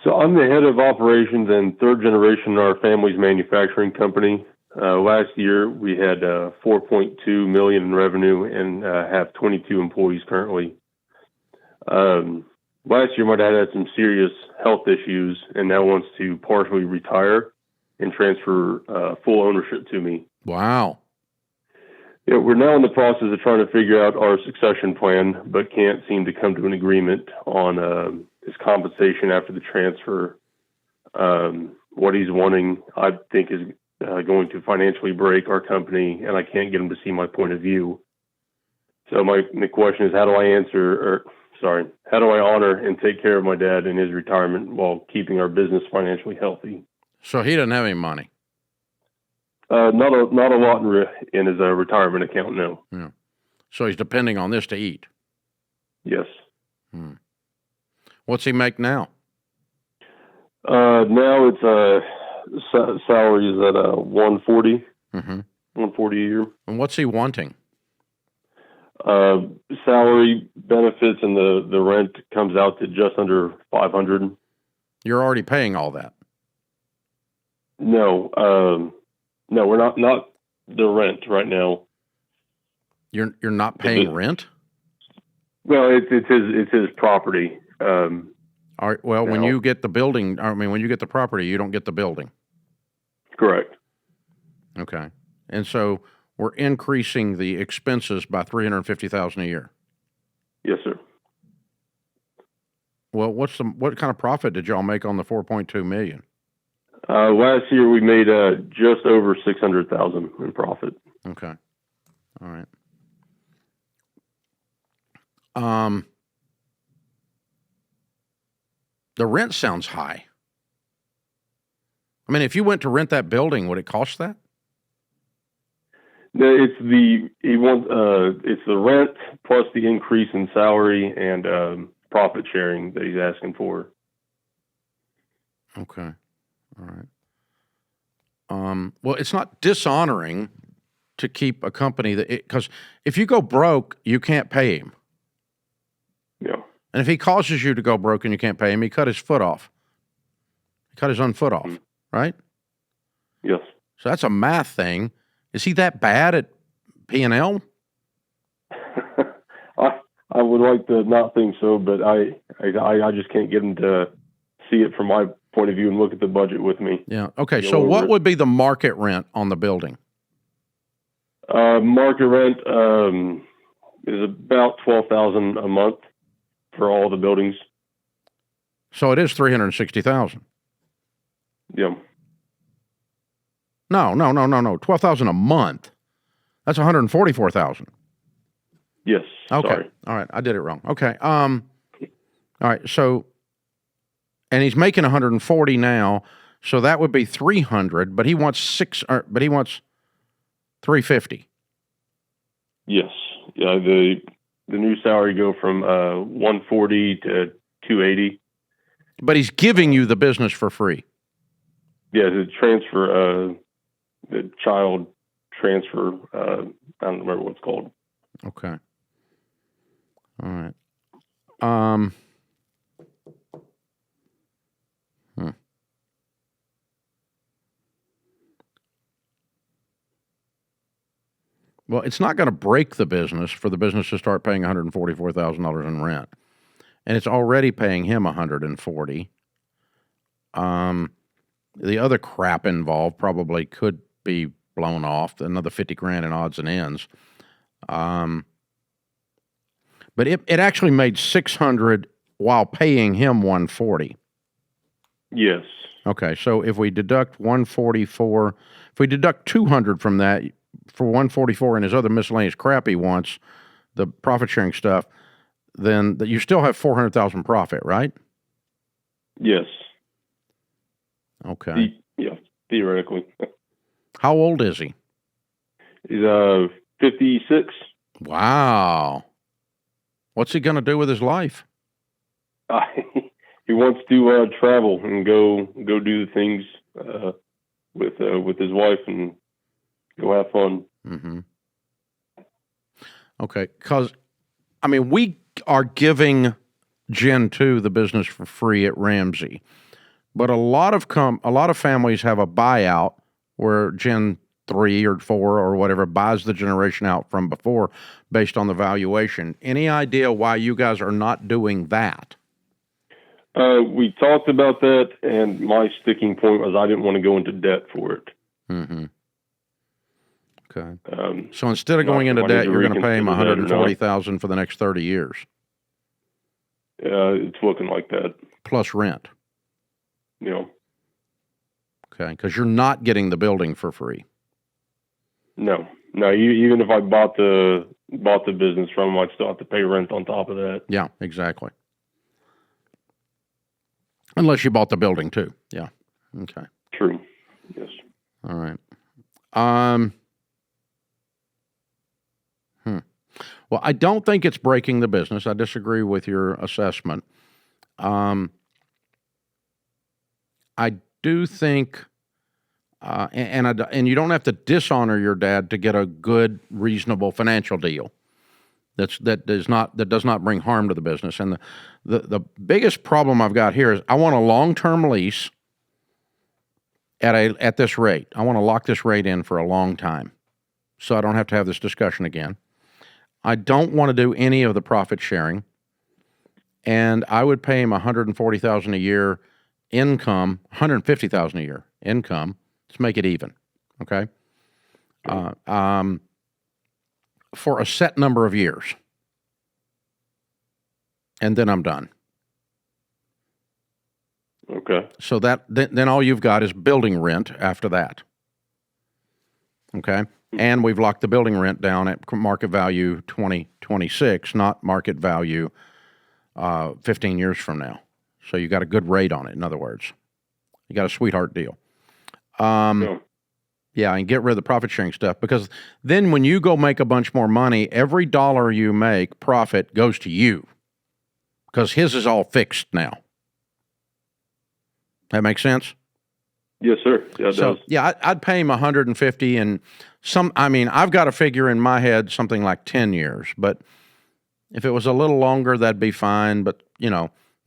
So I'm the head of operations and third generation in our family's manufacturing company. Last year we had 4.2 million in revenue and have 22 employees currently. Last year my dad had some serious health issues and now wants to partially retire and transfer full ownership to me. Wow. Yeah, we're now in the process of trying to figure out our succession plan, but can't seem to come to an agreement on his compensation after the transfer. What he's wanting, I think, is going to financially break our company, and I can't get him to see my point of view. So the question is, how do I honor and take care of my dad in his retirement while keeping our business financially healthy? So he doesn't have any money? Not a lot in his retirement account, no. Yeah. So he's depending on this to eat? Yes. What's he make now? Now it's salary is at 140, Mm-hmm. 140 a year. And what's he wanting? Salary, benefits, and the rent comes out to just under 500. You're already paying all that? No, we're not the rent right now. You're not paying rent? Well, it's his property. All right. Well, when you get the building, when you get the property, you don't get the building. Correct. Okay. And so we're increasing the expenses by $350,000 a year. Yes, sir. Well, what kind of profit did y'all make on the 4.2 million? Last year we made just over 600,000 in profit. Okay. All right. The rent sounds high. I mean, if you went to rent that building, would it cost that? No, it's the rent plus the increase in salary and profit sharing that he's asking for. Okay. All right. Well, it's not dishonoring to keep a company because if you go broke, you can't pay him. Yeah. And if he causes you to go broke and you can't pay him, he cut his foot off. He cut his own foot off, right? Yes. So that's a math thing. Is he that bad at P&L? I would like to not think so, but I just can't get him to see it from my point of view and look at the budget with me. Yeah. Okay. So what would be the market rent on the building? Market rent is about $12,000 a month for all the buildings. So it is $360,000. Yeah. No. $12,000 a month. That's $144,000. Yes. Okay. Sorry. All right. I did it wrong. Okay. All right. So, and he's making 140 now, so that would be 300. But he wants 350. Yes. Yeah. The new salary go from 140 to 280. But he's giving you the business for free. Yeah. The transfer. The child transfer. I don't remember what it's called. Okay. All right. Well, it's not going to break the business for the business to start paying $144,000 in rent, and it's already paying him $140,000. The other crap involved probably could be blown off, another $50,000 in odds and ends. But it actually made $600,000 while paying him $140,000. Yes. Okay, so if we deduct $144,000, if we deduct $200,000 from that for $144,000 and his other miscellaneous crap he wants, the profit sharing stuff, then you still have $400,000 profit, right? Yes. Okay. Yeah, theoretically. How old is he? He's 56. Wow. What's he going to do with his life? He wants to travel and go do the things with his wife and go have fun. Mm-hmm. Okay, because, we are giving Gen 2 the business for free at Ramsey. But a lot of families have a buyout where Gen 3 or 4 or whatever buys the generation out from before based on the valuation. Any idea why you guys are not doing that? We talked about that, and my sticking point was I didn't want to go into debt for it. Mm-hmm. Okay. So instead of going into debt, you're going to pay him $140,000 for the next 30 years. It's looking like that. Plus rent. Yeah. Okay, because you're not getting the building for free. No. Even if I bought the business from him, I'd still have to pay rent on top of that. Yeah, exactly. Unless you bought the building too. Yeah. Okay. True. Yes. All right. Well, I don't think it's breaking the business. I disagree with your assessment. I do think, and you don't have to dishonor your dad to get a good, reasonable financial deal. That does not bring harm to the business. And the biggest problem I've got here is I want a long-term lease at this rate. I want to lock this rate in for a long time, so I don't have to have this discussion again. I don't want to do any of the profit sharing, and I would pay him $140,000 a year income, $150,000 a year income. Let's make it even, okay? For a set number of years, and then I'm done. Okay. So then all you've got is building rent after that. Okay, and we've locked the building rent down at market value 2026, not market value 15 years from now. So you got a good rate on it. In other words, you got a sweetheart deal. Yeah, and get rid of the profit sharing stuff, because then when you go make a bunch more money, every dollar you make profit goes to you, because his is all fixed now. That makes sense? Yes, sir. Yeah, it does. Yeah, I'd pay him $150, and I've got a figure in my head, something like 10 years, but if it was a little longer, that'd be fine, but,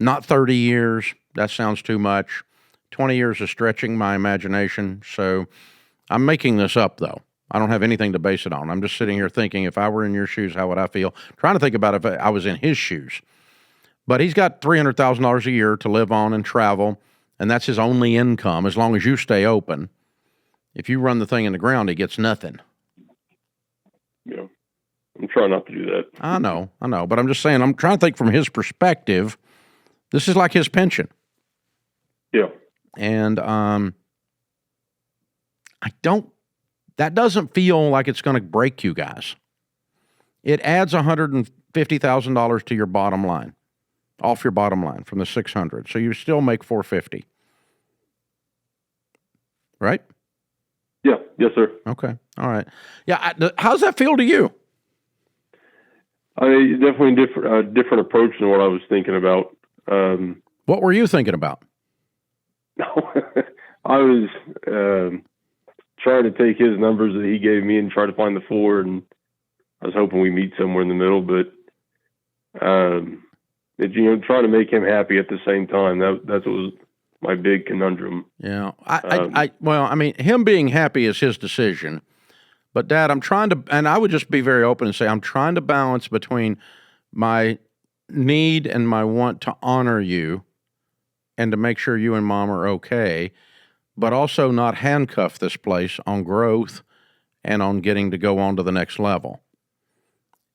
not 30 years. That sounds too much. 20 years is stretching my imagination, so I'm making this up, though. I don't have anything to base it on. I'm just sitting here thinking, if I were in your shoes, how would I feel? Trying to think about if I was in his shoes. But he's got $300,000 a year to live on and travel, and that's his only income as long as you stay open. If you run the thing in the ground, he gets nothing. Yeah. I'm trying not to do that. I know. But I'm just saying, I'm trying to think from his perspective. This is like his pension. Yeah. And that doesn't feel like it's going to break you guys. It adds $150,000 to your bottom line, off your bottom line from the 600. So you still make 450. Right? Yeah. Yes, sir. Okay. All right. Yeah. How's that feel to you? Definitely different approach than what I was thinking about. What were you thinking about? I was trying to take his numbers that he gave me and try to find the floor, and I was hoping we meet somewhere in the middle, but trying to make him happy at the same time. That's what was my big conundrum. Yeah. Him being happy is his decision. But Dad, and I would just be very open and say, I'm trying to balance between my need and my want to honor you and to make sure you and Mom are okay, but also not handcuff this place on growth and on getting to go on to the next level.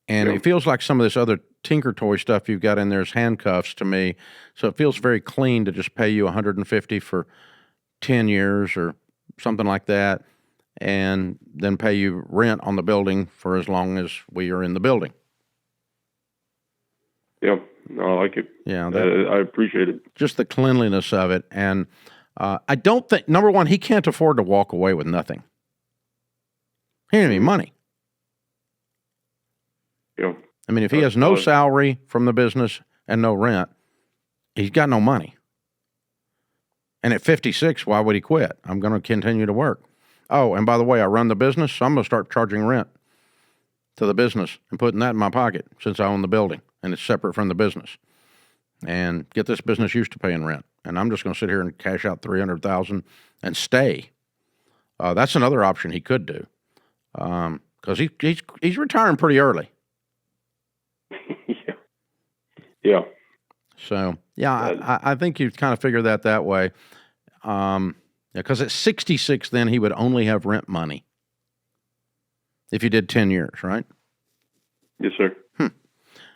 And It feels like some of this other Tinker Toy stuff you've got in there is handcuffs to me. So it feels very clean to just pay you $150 for 10 years or something like that, and then pay you rent on the building for as long as we are in the building. Yeah, no, I like it. Yeah, I appreciate it. Just the cleanliness of it. And I don't think, number one, he can't afford to walk away with nothing. He didn't have any money. Yeah. If he has no salary from the business and no rent, he's got no money. And at 56, why would he quit? I'm going to continue to work. Oh, and by the way, I run the business, so I'm going to start charging rent to the business and putting that in my pocket since I own the building and it's separate from the business. And get this business used to paying rent. and I'm just going to sit here and cash out $300,000 and stay. That's another option he could do, because he's retiring pretty early. Yeah. So I think you'd kind of figure that way. Because at 66, then he would only have rent money if you did 10 years, right? Yes, sir.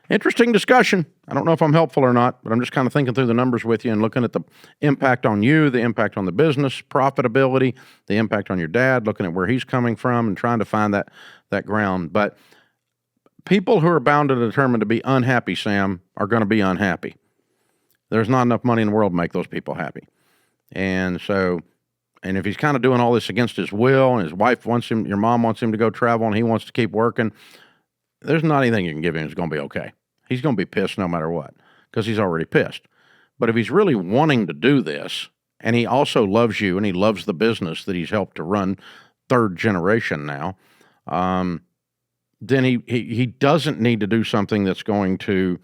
Interesting discussion. I don't know if I'm helpful or not, but I'm just kind of thinking through the numbers with you and looking at the impact on you, the impact on the business, profitability, the impact on your dad, looking at where he's coming from and trying to find that ground. But people who are bound and determined to be unhappy, Sam, are going to be unhappy. There's not enough money in the world to make those people happy. And if he's kind of doing all this against his will, and his wife wants him, your mom wants him to go travel, and he wants to keep working, there's not anything you can give him that's going to be okay. He's going to be pissed no matter what, because he's already pissed. But if he's really wanting to do this, and he also loves you, and he loves the business that he's helped to run, third generation now, then he doesn't need to do something that's going to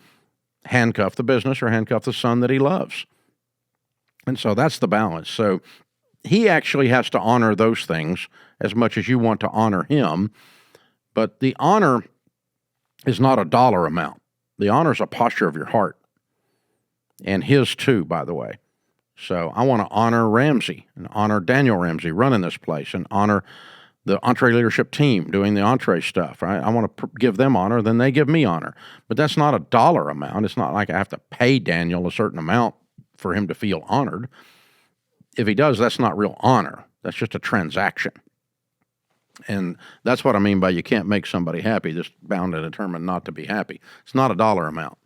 handcuff the business or handcuff the son that he loves. And so that's the balance. So he actually has to honor those things as much as you want to honor him. But the honor is not a dollar amount. The honor is a posture of your heart. And his too, by the way. So I want to honor Ramsey and honor Daniel Ramsey running this place and honor the EntreLeadership team doing the Entre stuff. Right? I want to give them honor, then they give me honor. But that's not a dollar amount. It's not like I have to pay Daniel a certain amount for him to feel honored. If he does, that's not real honor. That's just a transaction. And that's what I mean by you can't make somebody happy, just bound and determined not to be happy. It's not a dollar amount.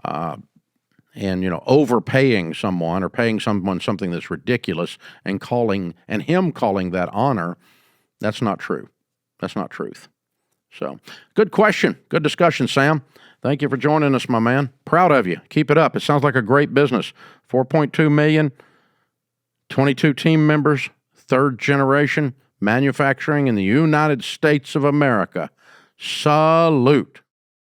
And, overpaying someone or paying someone something that's ridiculous and him calling that honor, that's not true. That's not truth. So, good question. Good discussion, Sam. Thank you for joining us, my man. Proud of you. Keep it up. It sounds like a great business. 4.2 million, 22 team members, third generation manufacturing in the United States of America. Salute.